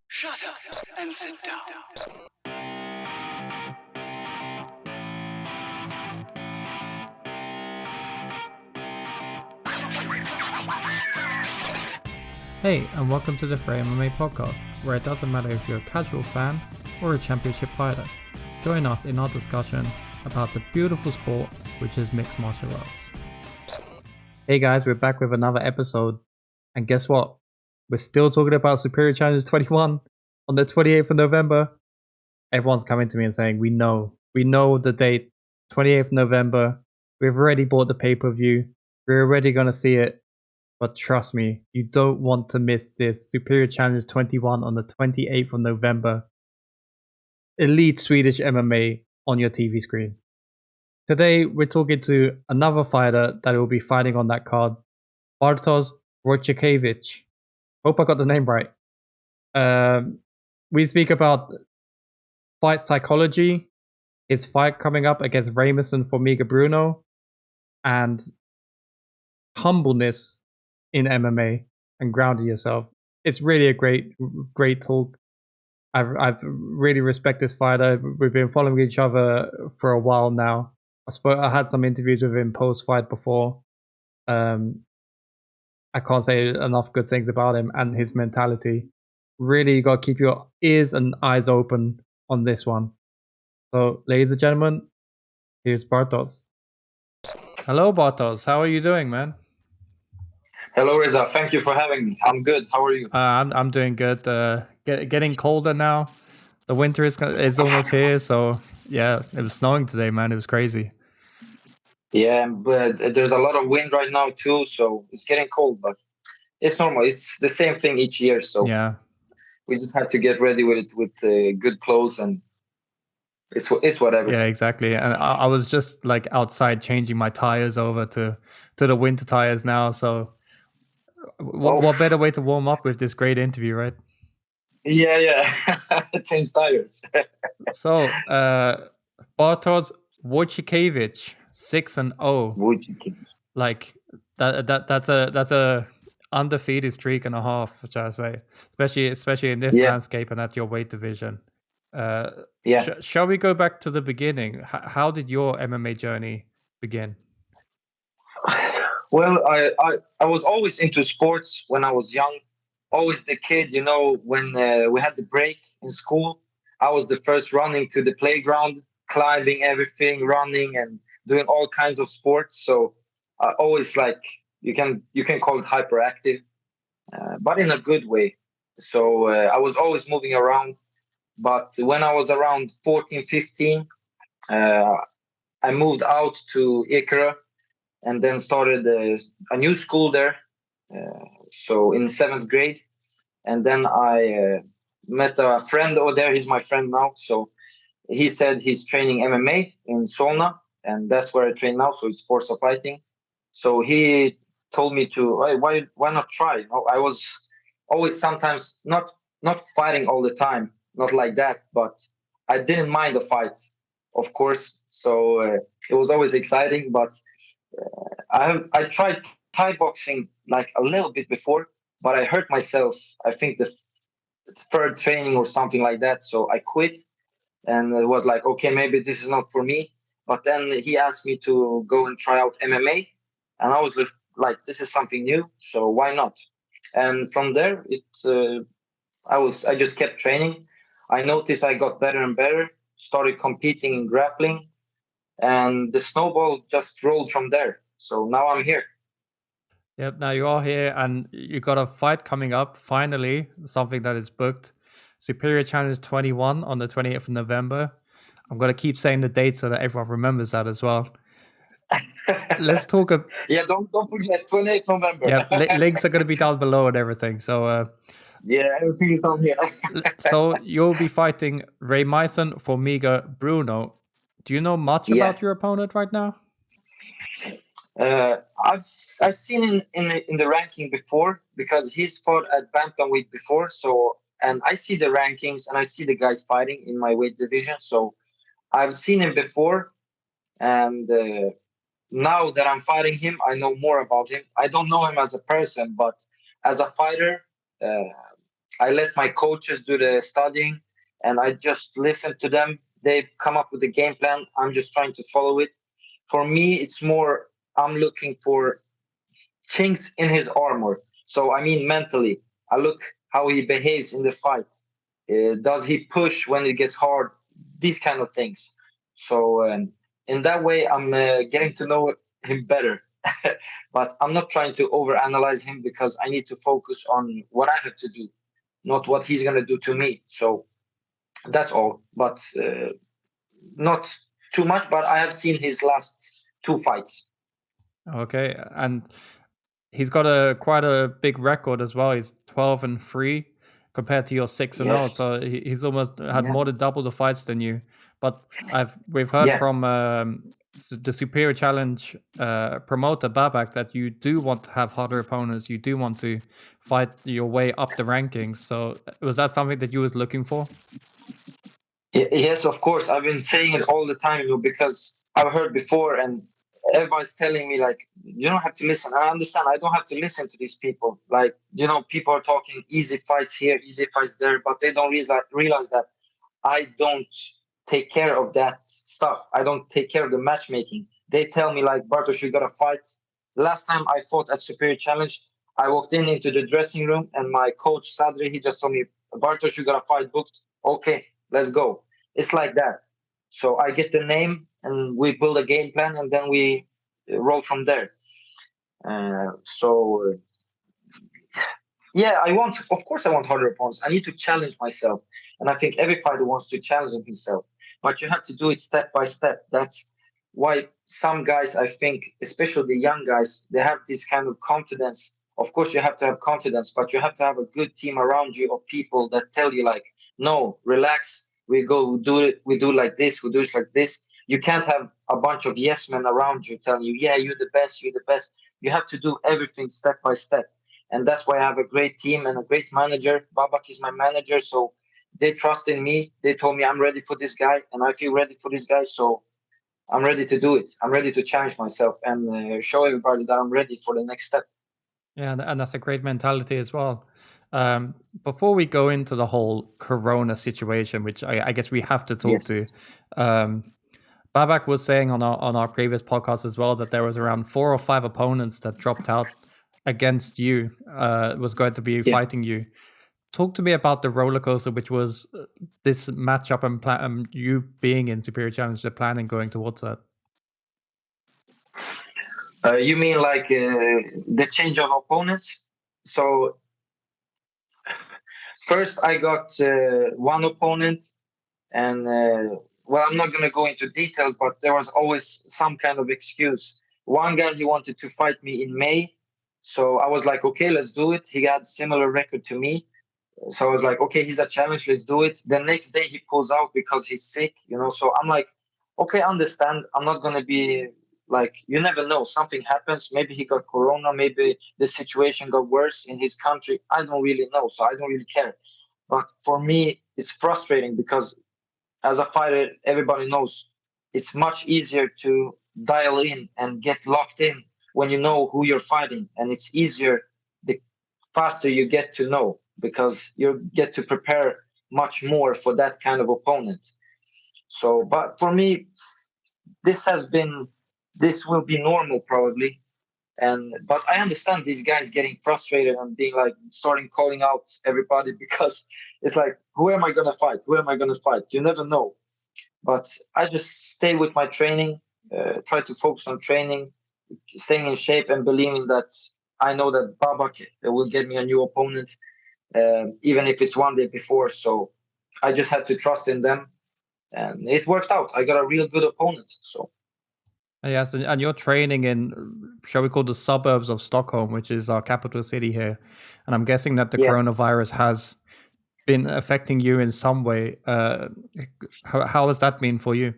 Shut up and sit down. Hey, and welcome to the Freja MMA podcast, where it doesn't matter if you're a casual fan or a championship fighter. Join us in our discussion about the beautiful sport, which is mixed martial arts. Hey guys, we're back with another episode, and guess what? We're still talking about Superior Challenge 21 on the 28th of November. Everyone's coming to me and saying, we know the date, 28th November. We've already bought the pay-per-view. We're already going to see it. But trust me, you don't want to miss this. Superior Challenge 21 on the 28th of November. Elite Swedish MMA on your TV screen. Today, we're talking to another fighter that will be fighting on that card, Bartosz Wojcikiewicz. Hope I got the name right. We speak about fight psychology, his fight coming up against Ramison Formiga Bruno, and humbleness in MMA and grounding yourself. It's really a great talk. I've really respect this fighter. We've been following each other for a while now. I had some interviews with him post fight before. I can't say enough good things about him and his mentality. Really, you got to keep your ears and eyes open on this one. So, ladies and gentlemen, here's Bartosz. Hello, Bartosz. How are you doing, man? Hello, Reza. Thank you for having me. I'm good. How are you? I'm doing good. Getting colder now. The winter is almost here. So yeah, it was snowing today, man. It was crazy. Yeah, but there's a lot of wind right now too, so it's getting cold. But it's normal. It's the same thing each year, so yeah, we just have to get ready with it with good clothes, and it's whatever. Yeah, exactly. And I was just like outside changing my tires over to the winter tires now. So what better way to warm up with this great interview, right? Yeah. Change tires. So Bartosz Wojcikiewicz 6-0. Like that's a undefeated streak and a half, which I say, especially in this landscape and at your weight division. Shall we go back to the beginning? How did your MMA journey begin? Well, I was always into sports when I was young. Always the kid, when we had the break in school, I was the first running to the playground, climbing everything, running and doing all kinds of sports. So I always you can call it hyperactive, but in a good way. So I was always moving around. But when I was around 14, 15, I moved out to Ekara and then started a new school there. So in 7th grade, and then I met a friend over there. He's my friend now. So he said he's training MMA in Solna, and that's where I train now. So it's sports of fighting. So he told me to why not try? I was always sometimes not fighting all the time, not like that, but I didn't mind the fight, of course. So it was always exciting, but I tried Thai boxing like a little bit before, but I hurt myself. I think the third training or something like that. So I quit, and it was like, okay, maybe this is not for me. But then he asked me to go and try out MMA, and I was like, this is something new, so why not? And from there, I just kept training. I noticed I got better and better. Started competing in grappling, and the snowball just rolled from there. So now I'm here. Yep, now you are here and you got a fight coming up, finally, something that is booked. Superior Challenge 21 on the 28th of November. I'm going to keep saying the date so that everyone remembers that as well. Let's talk. Don't forget, 28th November. Yeah, links are going to be down below and everything. So everything is down here. So you'll be fighting Ramison Formiga Bruno. Do you know much about your opponent right now? I've seen in the ranking before because he's fought at bantamweight before. So and I see the rankings and I see the guys fighting in my weight division. So I've seen him before, and now that I'm fighting him, I know more about him. I don't know him as a person, but as a fighter, I let my coaches do the studying, and I just listen to them. They come up with a game plan. I'm just trying to follow it. For me, it's more I'm looking for chinks in his armor. So I mean mentally, I look how he behaves in the fight. Does he push when it gets hard? These kind of things. So in that way, I'm getting to know him better. But I'm not trying to overanalyze him because I need to focus on what I have to do, not what he's gonna do to me. So that's all. But not too much. But I have seen his last two fights. Okay, and he's got quite a big record as well. He's 12-3 compared to your 6-0. Yes. So he's almost had Yeah. more than double the fights than you. But we've heard Yeah. from the Superior Challenge promoter Babak that you do want to have harder opponents. You do want to fight your way up the rankings. So was that something that you was looking for? Yes, of course. I've been saying it all the time, because I've heard before, and everybody's telling me like, you don't have to listen. I understand. I don't have to listen to these people. Like, people are talking easy fights here, easy fights there, but they don't realize that I don't take care of that stuff. I don't take care of the matchmaking. They tell me like, Bartosz, you gotta fight. The last time I fought at Superior Challenge, I walked into the dressing room, and my coach Sadri, he just told me, Bartosz, you got a fight booked. Okay, let's go. It's like that. So I get the name, and we build a game plan, and then we roll from there. Yeah, of course, I want harder opponents. I need to challenge myself. And I think every fighter wants to challenge himself. But you have to do it step by step. That's why some guys, I think, especially the young guys, they have this kind of confidence. Of course, you have to have confidence, but you have to have a good team around you of people that tell you, like, no, relax. We do it like this. We do it like this. You can't have a bunch of yes men around you telling you, yeah, you're the best, you're the best. You have to do everything step by step. And that's why I have a great team and a great manager. Babak is my manager, so they trust in me. They told me I'm ready for this guy, and I feel ready for this guy, so I'm ready to do it. I'm ready to challenge myself and show everybody that I'm ready for the next step. Yeah, and that's a great mentality as well. Before we go into the whole Corona situation, which I guess we have to talk to, Babak was saying on our previous podcast as well that there was around 4 or 5 opponents that dropped out against you, was going to be fighting you. Talk to me about the roller coaster, which was this matchup and you being in Superior Challenge, the planning going towards that. You mean like the change of opponents? So first I got one opponent, and well, I'm not going to go into details, but there was always some kind of excuse. One guy, he wanted to fight me in May. So I was like, okay, let's do it. He had similar record to me. So I was like, okay, he's a challenge, let's do it. The next day he pulls out because he's sick, So I'm like, okay, understand. I'm not going to be like, you never know. Something happens. Maybe he got corona. Maybe the situation got worse in his country. I don't really know. So I don't really care. But for me, it's frustrating because as a fighter, everybody knows it's much easier to dial in and get locked in when you know who you're fighting. And it's easier the faster you get to know, because you get to prepare much more for that kind of opponent. So, but for me, this will be normal probably. But I understand these guys getting frustrated and being like, starting calling out everybody, because it's like, who am I gonna fight? Who am I gonna fight? You never know. But I just stay with my training, try to focus on training, staying in shape, and believing that I know that Babak will get me a new opponent, even if it's one day before. So I just had to trust in them, and it worked out. I got a real good opponent. So. Yes, and you're training in, shall we call, the suburbs of Stockholm, which is our capital city here. And I'm guessing that the coronavirus has been affecting you in some way. How has that been for you?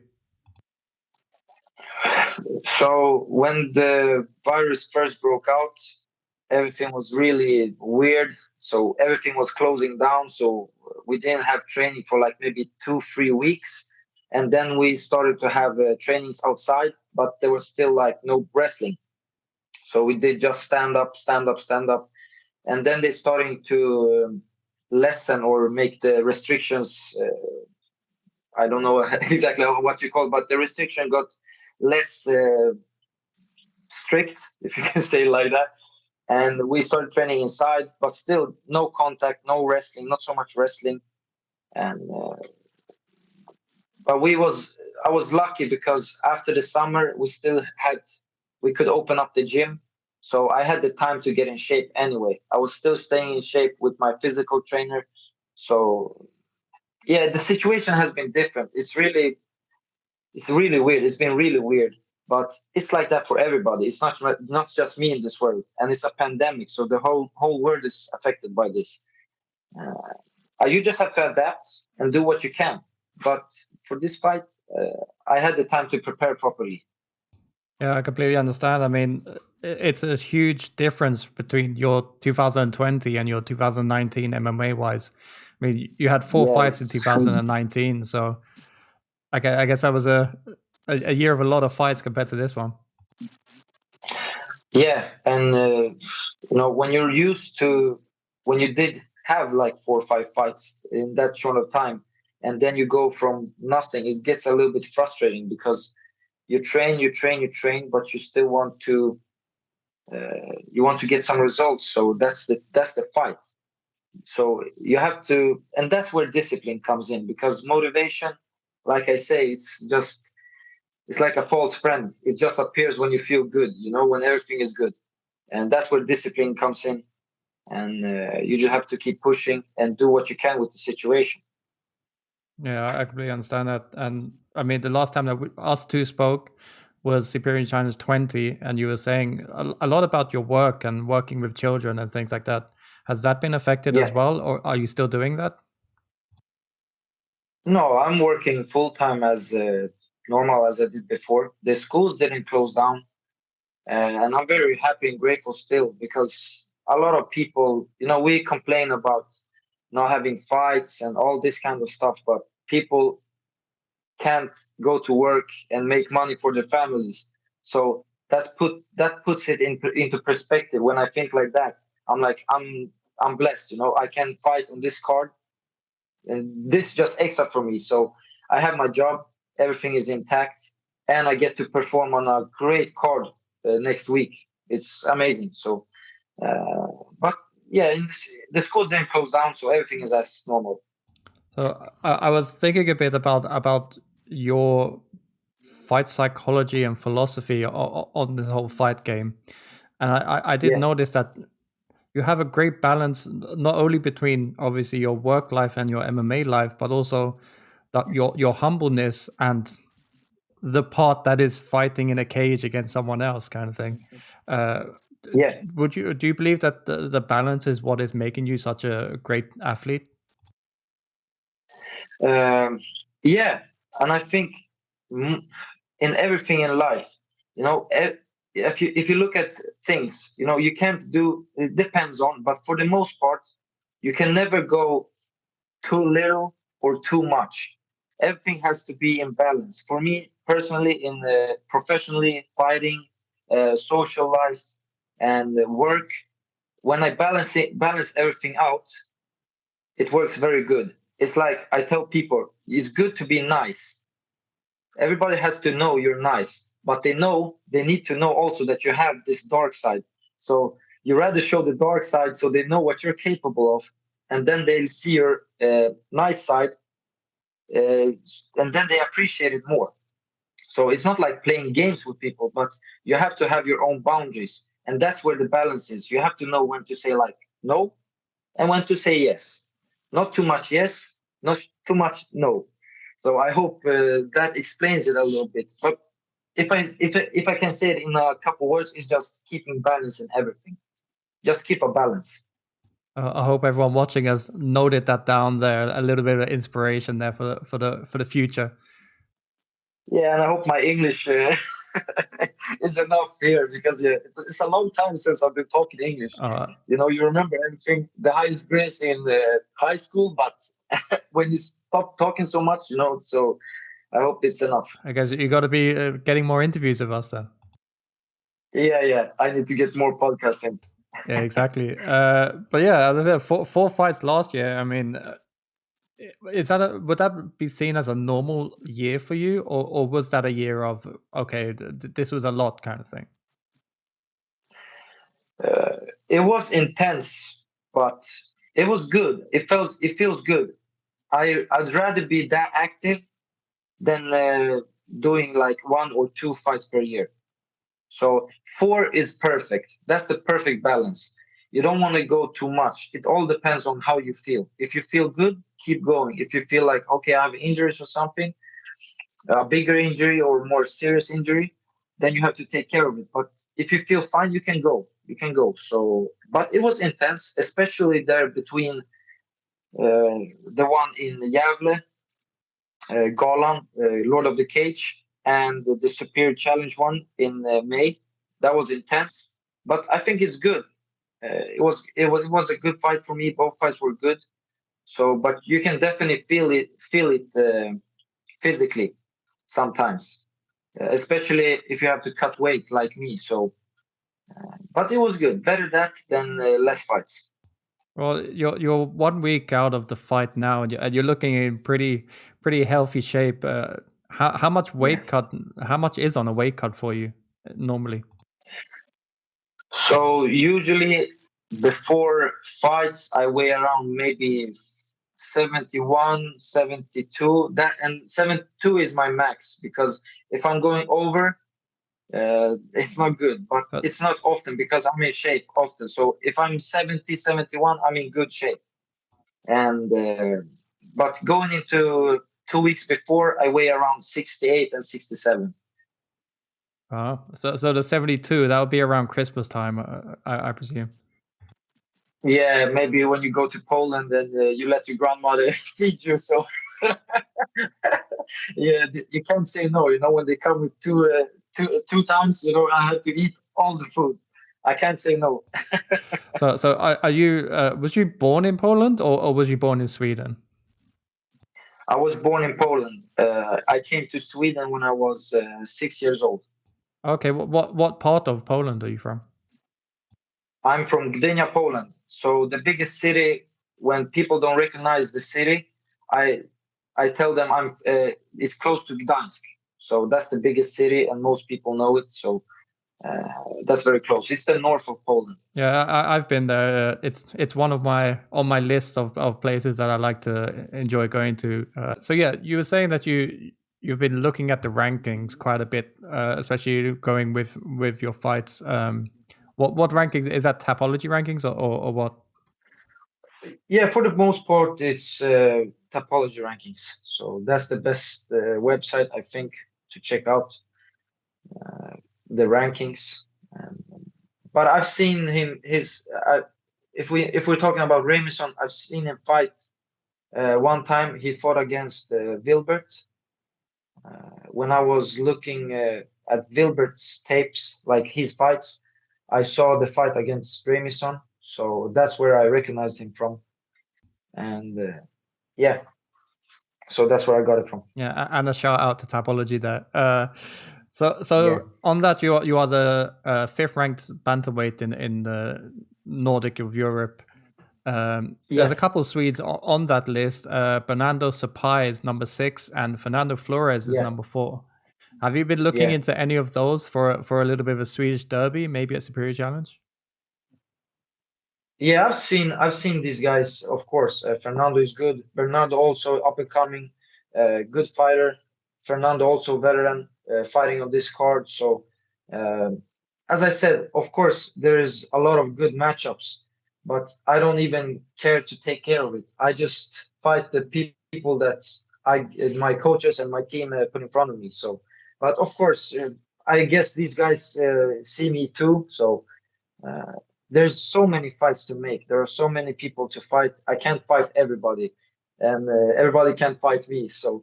So when the virus first broke out, everything was really weird. So everything was closing down. So we didn't have training for like maybe 2-3 weeks. And then we started to have trainings outside, but there was still like no wrestling. So we did just stand up. And then they starting to lessen or make the restrictions. I don't know exactly what you call, but the restriction got less strict, if you can say it like that. And we started training inside, but still no contact, no wrestling, not so much wrestling. And but I was lucky because after the summer we could open up the gym, so I had the time to get in shape anyway. I was still staying in shape with my physical trainer. So yeah, the situation has been different. It's really weird. It's been really weird, but it's like that for everybody. It's not just me in this world, and it's a pandemic, so the whole world is affected by this. You just have to adapt and do what you can. But for this fight, I had the time to prepare properly. Yeah, I completely understand. I mean, it's a huge difference between your 2020 and your 2019 MMA wise. I mean, you had four fights in 2019, so I guess that was a year of a lot of fights compared to this one. Yeah, and when you're used to, when you did have like 4 or 5 fights in that short of time, and then you go from nothing, it gets a little bit frustrating because you train, but you still want to get some results. So that's the fight. So you have to, and that's where discipline comes in, because motivation, like I say, it's like a false friend. It just appears when you feel good, when everything is good. And that's where discipline comes in. And you just have to keep pushing and do what you can with the situation. Yeah, I completely understand that. And I mean, the last time that us two spoke was Superior China's 20, and you were saying a lot about your work and working with children and things like that. Has that been affected as well, or are you still doing that? No, I'm working full time as normal as I did before. The schools didn't close down, and I'm very happy and grateful still, because a lot of people, we complain about not having fights and all this kind of stuff, but people can't go to work and make money for their families. So that puts it into perspective. When I think like that, I'm like, I'm blessed. I can fight on this card, and this is just extra for me. So I have my job, everything is intact, and I get to perform on a great card next week. It's amazing. So, but yeah, the schools didn't close down, so everything is as normal. So I was thinking a bit about your fight psychology and philosophy on this whole fight game, and I did notice that you have a great balance, not only between obviously your work life and your MMA life, but also that your humbleness and the part that is fighting in a cage against someone else, kind of thing. Do you believe that the balance is what is making you such a great athlete? Yeah, and I think in everything in life, if you look at things, you can't do, it depends on, but for the most part, you can never go too little or too much. Everything has to be in balance. For me personally, in professionally fighting, social life, and work, when I balance everything out, it works very good. It's like I tell people, it's good to be nice. Everybody has to know you're nice, but they need to know also that you have this dark side. So you rather show the dark side so they know what you're capable of, and then they'll see your nice side, and then they appreciate it more. So it's not like playing games with people, but you have to have your own boundaries, and that's where the balance is. You have to know when to say like no, and when to say yes. Not too much yes, not too much no. So I hope that explains it a little bit. But if I can say it in a couple words, it's just keeping balance in everything. Just keep a balance. I hope everyone watching has noted that down there. A little bit of inspiration there for the future. Yeah, and I hope my English is enough here, because it's a long time since I've been talking English. You remember everything, the highest grades in high school, but when you stop talking so much, so I hope it's enough. I guess you got to be getting more interviews with us then. Yeah, I need to get more podcasting. Yeah, exactly. But yeah, as I said, four fights last year. I mean, would that be seen as a normal year for you, or was that a year of okay, this was a lot kind of thing? Uh, it was intense, but it was good. It feels good. I'd rather be that active than doing like 1 or 2 fights per year. So 4 is perfect. That's the perfect balance. You don't want to go too much. It all depends on how you feel. If you feel good, keep going. If you feel like, okay, I have injuries or something, a bigger injury or more serious injury, then you have to take care of it. But if you feel fine, you can go. You can go. So, but it was intense, especially there between the one in Gävle, Galan, Lord of the Cage, and the Superior Challenge one in May. That was intense, but I think it's good. It was a good fight for me. Both fights were good. So, but you can definitely feel it physically sometimes, especially if you have to cut weight like me. So, but it was good. Better that than less fights. Well, you're 1 week out of the fight now, and you're looking in pretty healthy shape. How much Yeah. weight cut? How much is on a weight cut for you normally? So usually before fights, I weigh around maybe 71, 72. That and 72 is my max because if I'm going over, it's not good. But But it's not often because I'm in shape often. So if I'm 70, 71, I'm in good shape. And but going into 2 weeks before, I weigh around 68 and 67. so the 72 that would be around Christmas time, I presume. Yeah, maybe when you go to Poland and you let your grandmother feed you. So yeah, you can't say no. When they come with two times, I have to eat all the food. I can't say no. So are you? Was you born in Poland or was you born in Sweden? I was born in Poland. I came to Sweden when I was 6 years old. Okay, what part of Poland are you from? I'm from Gdynia, Poland. So the biggest city. When people don't recognize the city, I I tell them it's close to Gdansk. So that's the biggest city, and most people know it. So that's very close. It's the north of Poland. Yeah, I've been there. It's one of my on my list of places that I like to enjoy going to. So yeah, you were saying that you've been looking at the rankings quite a bit, especially going with your fights. What rankings is that? Topology rankings or what? Yeah, for the most part, it's Topology Rankings. So that's the best website I think to check out the rankings. Um, but I've seen him. If we're talking about Remison, I've seen him fight. One time he fought against Wilbert. When I was looking at Wilbert's tapes, like his fights, I saw the fight against Remison. So that's where I recognized him from. And yeah, so that's where I got it from. Yeah, and a shout out to Topology there. So Yeah, on that, you are the fifth ranked bantamweight in the Nordic of Europe. There's a yeah, couple of Swedes on that list. Bernardo Sapai is number 6, and Fernando Flores is yeah, number 4. Have you been looking yeah, into any of those for a little bit of a Swedish derby, maybe a Superior Challenge? yeah. I've seen these guys. Of course, Fernando is good. Bernardo also up and coming, good fighter. Fernando also veteran, fighting on this card. So, uh, as I said, of course there is a lot of good matchups, but I don't even care to take care of it. I just fight the people that my coaches and my team put in front of me. So, but of course, I guess these guys see me too. So. Uh, there's so many fights to make. There are so many people to fight. I can't fight everybody, and everybody can't fight me. So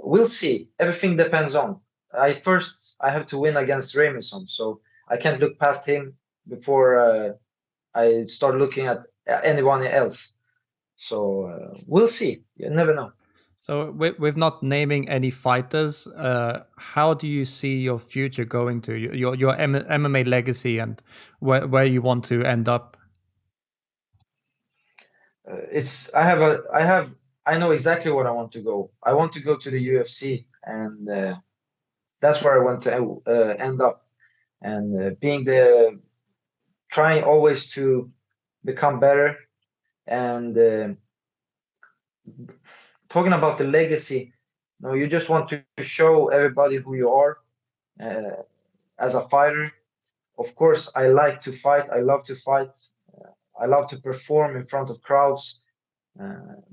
we'll see. Everything depends on. I have to win against Remison, so I can't look past him before I start looking at anyone else. So we'll see. You never know. So with not naming any fighters, how do you see your future going to your MMA legacy and where you want to end up? It's I know exactly where I want to go. I want to go to the UFC, and that's where I want to end up. And being the trying always to become better, and talking about the legacy. No, you just want to show everybody who you are uh, as a fighter. Of course, I like to fight. I love to fight. I love to perform in front of crowds.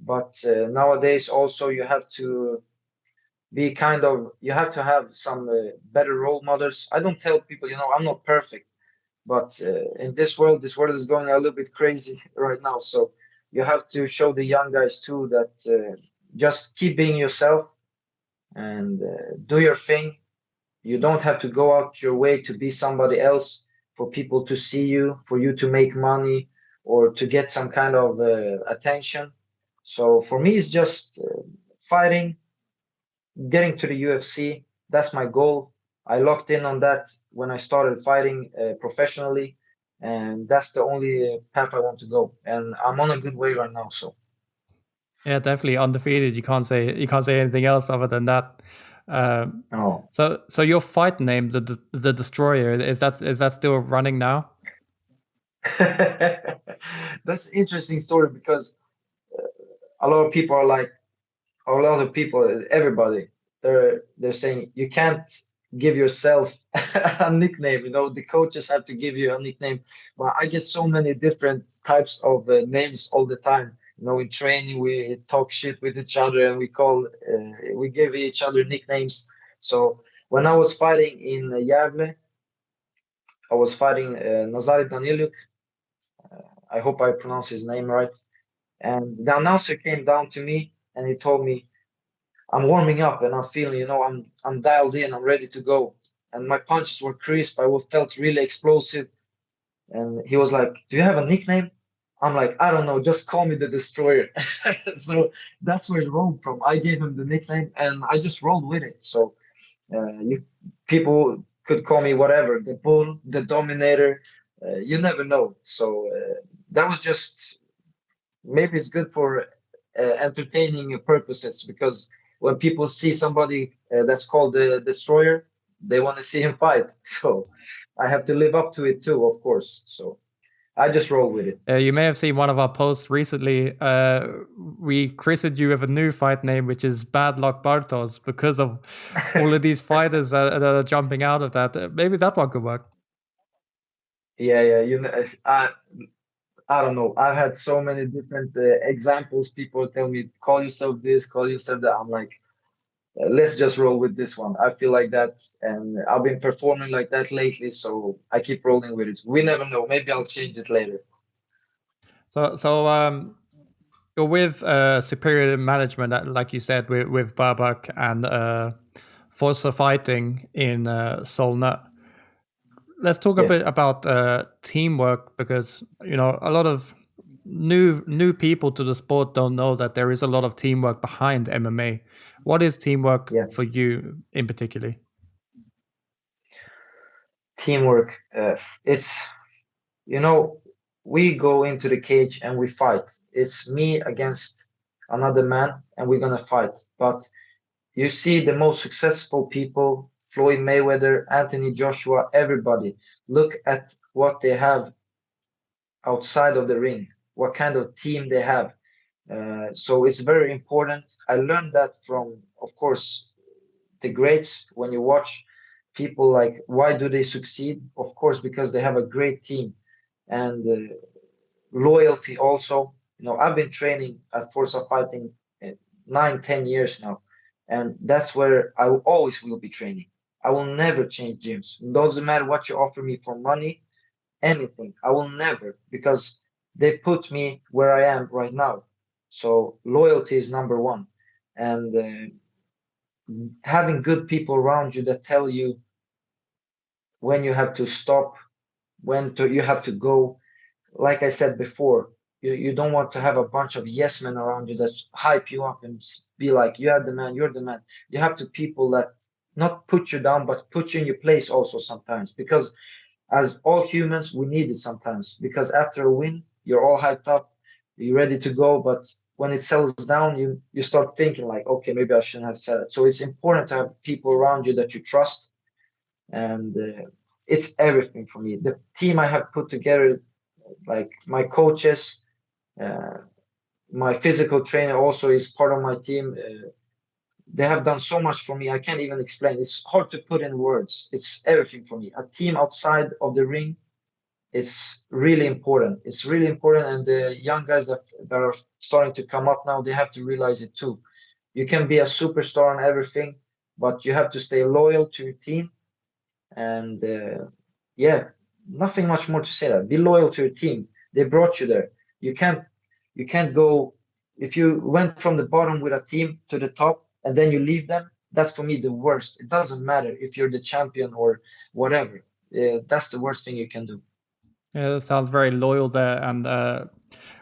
But nowadays, also, you have to be you have to have some better role models. I don't tell people, I'm not perfect, but in this world is going a little bit crazy right now. So you have to show the young guys too that just keep being yourself and do your thing. You don't have to go out your way to be somebody else for people to see you, for you to make money or to get some kind of attention. So for me, it's just fighting, getting to the UFC. That's my goal. I locked in on that when I started fighting professionally, and that's the only path I want to go. And I'm on a good way right now. So Yeah, definitely undefeated. You can't say anything else other than that. oh. So your fight name, the Destroyer, is that still running now? That's an interesting story because a lot of people are like, a lot of people, everybody, they're saying you can't give yourself a nickname. The coaches have to give you a nickname. But I get so many different types of names all the time. In training we talk shit with each other and we give each other nicknames. So when I was fighting in Gävle, I was fighting Nazari Daniluk. I hope I pronounce his name right. And the announcer came down to me and he told me, I'm warming up and I'm feeling, I'm dialed in, I'm ready to go. And my punches were crisp. I felt really explosive. And he was like, do you have a nickname? I'm like, I don't know, just call me the Destroyer. So that's where it rolled from. I gave him the nickname and I just rolled with it. So people could call me whatever, the Bull, the Dominator. You never know. So that was just maybe it's good for entertaining purposes because when people see somebody that's called the Destroyer, they want to see him fight. So I have to live up to it too, of course. So I just roll with it. You may have seen one of our posts recently. We christened you with a new fight name, which is Bad Luck Bartosz, because of all of these fighters that are jumping out of that. Maybe that one could work. Yeah. I don't know. I've had so many different examples. People tell me, call yourself this, call yourself that. I'm like, let's just roll with this one. I feel like that, and I've been performing like that lately, so I keep rolling with it. We never know. Maybe I'll change it later. So you're with Superior Management, like you said, with Babak and Forza Fighting in Solna. Let's talk a bit about teamwork because a lot of new people to the sport don't know that there is a lot of teamwork behind MMA. What is teamwork for you in particular? Teamwork. It's we go into the cage and we fight. It's me against another man, and we're gonna fight. But you see the most successful people, Floyd Mayweather, Anthony Joshua, everybody. Look at what they have outside of the ring, what kind of team they have. So it's very important. I learned that from, of course, the greats. When you watch people like, why do they succeed? Of course, because they have a great team and loyalty also. I've been training at Forza Fighting 9, 10 years now, and that's where I always will be training. I will never change gyms. Doesn't matter what you offer me for money, anything. I will never, because they put me where I am right now. So loyalty is number one, and having good people around you that tell you when you have to stop, you have to go. Like I said before, You don't want to have a bunch of yes men around you that hype you up and be like, you are the man, you're the man. You have to people that not put you down, but put you in your place also sometimes. Because as all humans, we need it sometimes. Because after a win, you're all hyped up, you're ready to go. But when it settles down, you start thinking like, okay, maybe I shouldn't have said it. So it's important to have people around you that you trust, and it's everything for me. The team I have put together, like my coaches, uh, my physical trainer also is part of my team. They have done so much for me. I can't even explain. It's hard to put in words. It's everything for me. A team outside of the ring is really important. It's really important. And the young guys that are starting to come up now, they have to realize it too. You can be a superstar and everything, but you have to stay loyal to your team. And yeah, nothing much more to say that. Be loyal to your team. They brought you there. You can't you can't go if you went from the bottom with a team to the top and then you leave them. That's for me the worst. It doesn't matter if you're the champion or whatever. That's the worst thing you can do. Yeah, that sounds very loyal there, and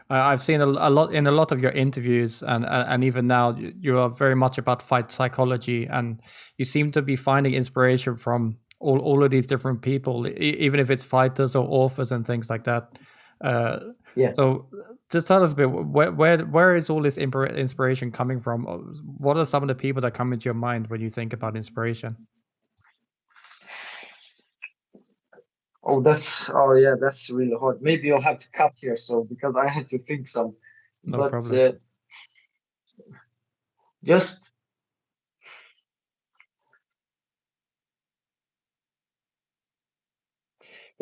I've seen a lot in a lot of your interviews, and even now you are very much about fight psychology, and you seem to be finding inspiration from all of these different people, even if it's fighters or authors and things like that. Uh, Yeah. so just tell us a bit, where is all this inspiration coming from? What are some of the people that come into your mind when you think about inspiration? Oh yeah, that's really hard. Maybe you'll have to cut here, so because I had to think some, No but problem. just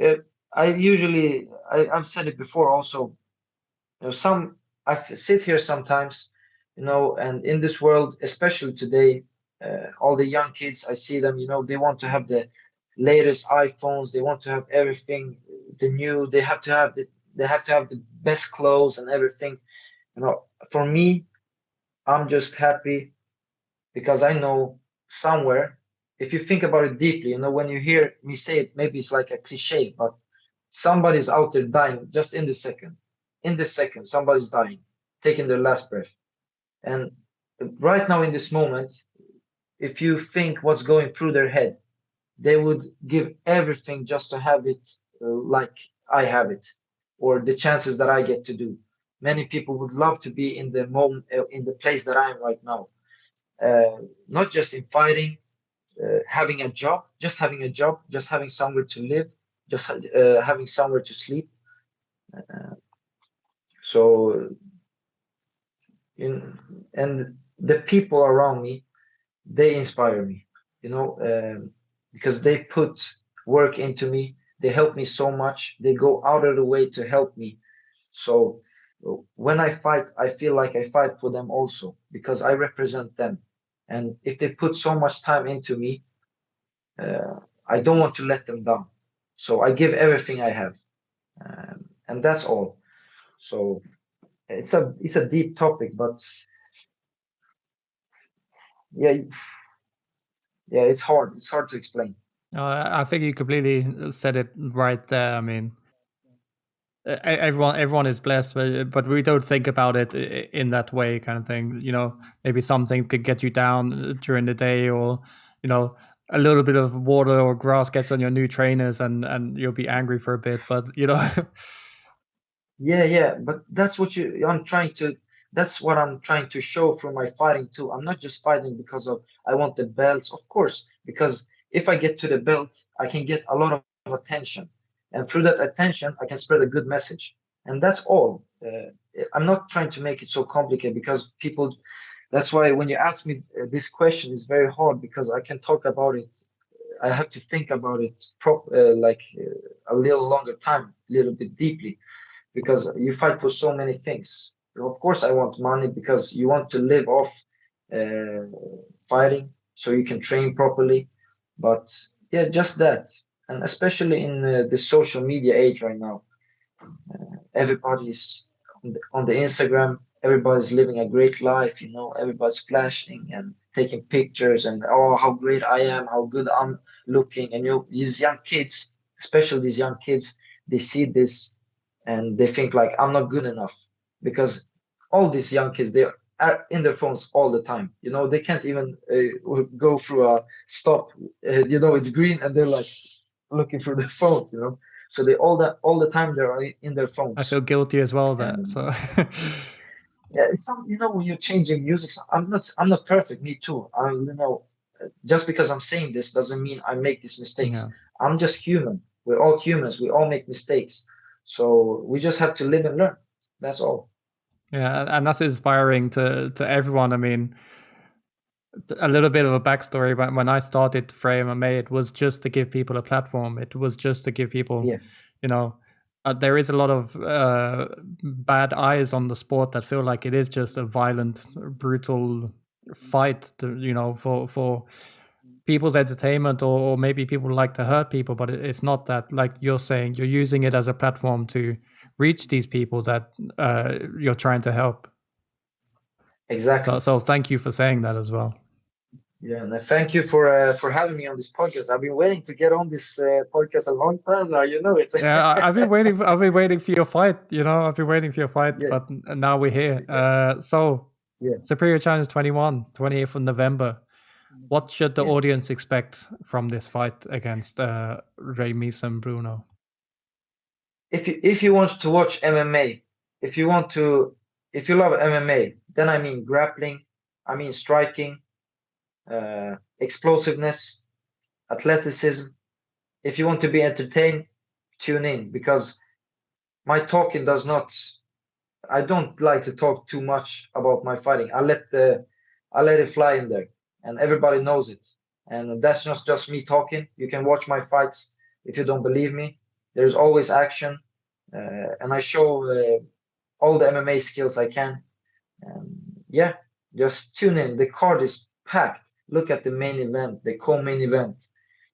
uh, I've said it before also. You know, sit here sometimes, and in this world, especially today, all the young kids, I see them, they want to have the latest iPhones, they want to have everything, the new, they have to have the best clothes and everything. For me, I'm just happy because I know somewhere, if you think about it deeply, when you hear me say it, maybe it's like a cliche, but somebody's out there dying just in the second. In the second, somebody's dying, taking their last breath. And right now, in this moment, if you think what's going through their head, they would give everything just to have it like I have it, or the chances that I get to do. Many people would love to be in the moment, in the place that I am right now, not just in fighting, having a job, just having somewhere to live, just having somewhere to sleep. So, in, and the people around me, they inspire me, because they put work into me. They help me so much. They go out of the way to help me. So when I fight, I feel like I fight for them also because I represent them. And if they put so much time into me, I don't want to let them down. So I give everything I have, and that's all. So it's a deep topic, but yeah, yeah, it's hard. It's hard to explain. I think you completely said it right there. I mean, everyone is blessed, but we don't think about it in that way, kind of thing. Maybe something could get you down during the day, or a little bit of water or grass gets on your new trainers, and you'll be angry for a bit. But Yeah, yeah, but that's what I'm trying to show through my fighting too. I'm not just fighting because of I want the belts, of course, because if I get to the belt, I can get a lot of attention. And through that attention, I can spread a good message. And that's all. I'm not trying to make it so complicated because that's why when you ask me this question, it's very hard because I can talk about it. I have to think about it a little longer time, a little bit deeply because you fight for so many things. Of course, I want money because you want to live off uh, fighting so you can train properly. But yeah, just that. And especially in the social media age right now, everybody's on the Instagram, everybody's living a great life, everybody's flashing and taking pictures and oh, how great I am, how good I'm looking. And these young kids, especially these young kids, they see this and they think like I'm not good enough. because all these young kids, they are in their phones all the time. They can't even go through a stop. It's green and they're like looking through their phones. So they all the time they're in their phones. I feel guilty as well there. So yeah, it's some, when you're changing music, I'm not perfect. Me too. Just because I'm saying this doesn't mean I make these mistakes. Yeah. I'm just human. We're all humans. We all make mistakes. So we just have to live and learn. That's all. Yeah, and that's inspiring to everyone. I mean, a little bit of a backstory. But when I started Freja MMA, it was just to give people a platform. It was just to give people, there is a lot of bad eyes on the sport that feel like it is just a violent, brutal fight, for people's entertainment, or maybe people like to hurt people, but it's not that. Like you're saying, you're using it as a platform to reach these people that you're trying to help. Exactly. So thank you for saying that as well. Yeah, and thank you for having me on this podcast. I've been waiting to get on this podcast a long time now. You know it. Yeah, I've been waiting. I've been waiting for your fight. I've been waiting for your fight, Yeah. but now we're here. Superior Challenge 21, 28th of November. What should the audience expect from this fight against Remis and Bruno? If you want to watch MMA, if you love MMA, then I mean grappling, I mean striking, explosiveness, athleticism. If you want to be entertained, tune in, because my talking I don't like to talk too much about my fighting. I let it fly in there, and everybody knows it. And that's not just me talking. You can watch my fights if you don't believe me. There's always action, and I show all the MMA skills I can. Just tune in. The card is packed. Look at the main event, the co-main event.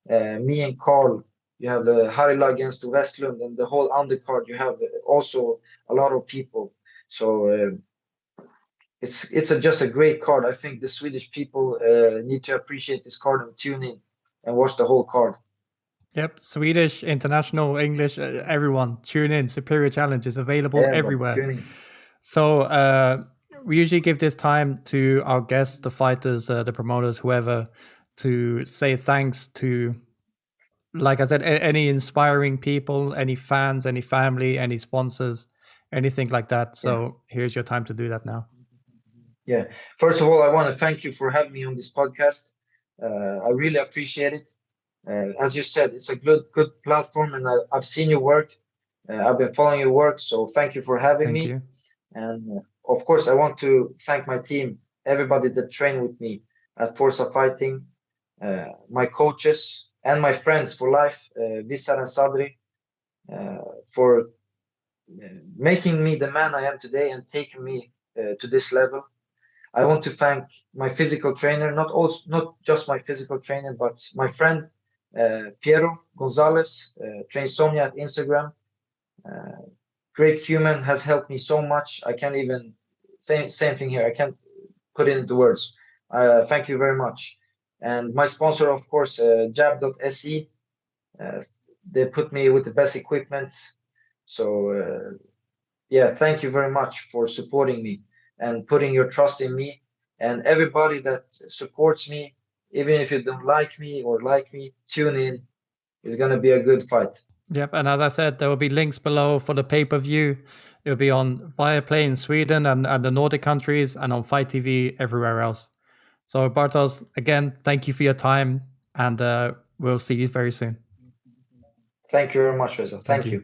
Me and Carl, you have the Harila against the Westlund, and the whole undercard. You have also a lot of people. So it's just a great card. I think the Swedish people need to appreciate this card and tune in and watch the whole card. Yep, Swedish, international, English, everyone tune in. Superior Challenge is available everywhere. So we usually give this time to our guests, the fighters, the promoters, whoever, to say thanks to, like I said, any inspiring people, any fans, any family, any sponsors, anything like that. So here's your time to do that now. Yeah. First of all, I want to thank you for having me on this podcast. I really appreciate it. As you said, it's a good platform, and I've seen your work. I've been following your work, so thank you for having me. You. And of course, I want to thank my team, everybody that trained with me at Forza Fighting, my coaches, and my friends for life, Visar and Sadri, for making me the man I am today and taking me to this level. I want to thank my physical trainer, not just my physical trainer, but my friend Piero Gonzalez, Trainsomnia at Instagram. Great human, has helped me so much. I can't even same thing here. I can't put it into words. Thank you very much. And my sponsor, of course, jab.se. They put me with the best equipment. So thank you very much for supporting me and putting your trust in me. And everybody that supports me, even if you don't like me or like me, tune in. It's going to be a good fight. Yep, and as I said, there will be links below for the pay-per-view. It will be on Viaplay in Sweden and the Nordic countries, and on Fight TV everywhere else. So Bartosz, again, thank you for your time, and we'll see you very soon. Thank you very much, Reza. Thank you.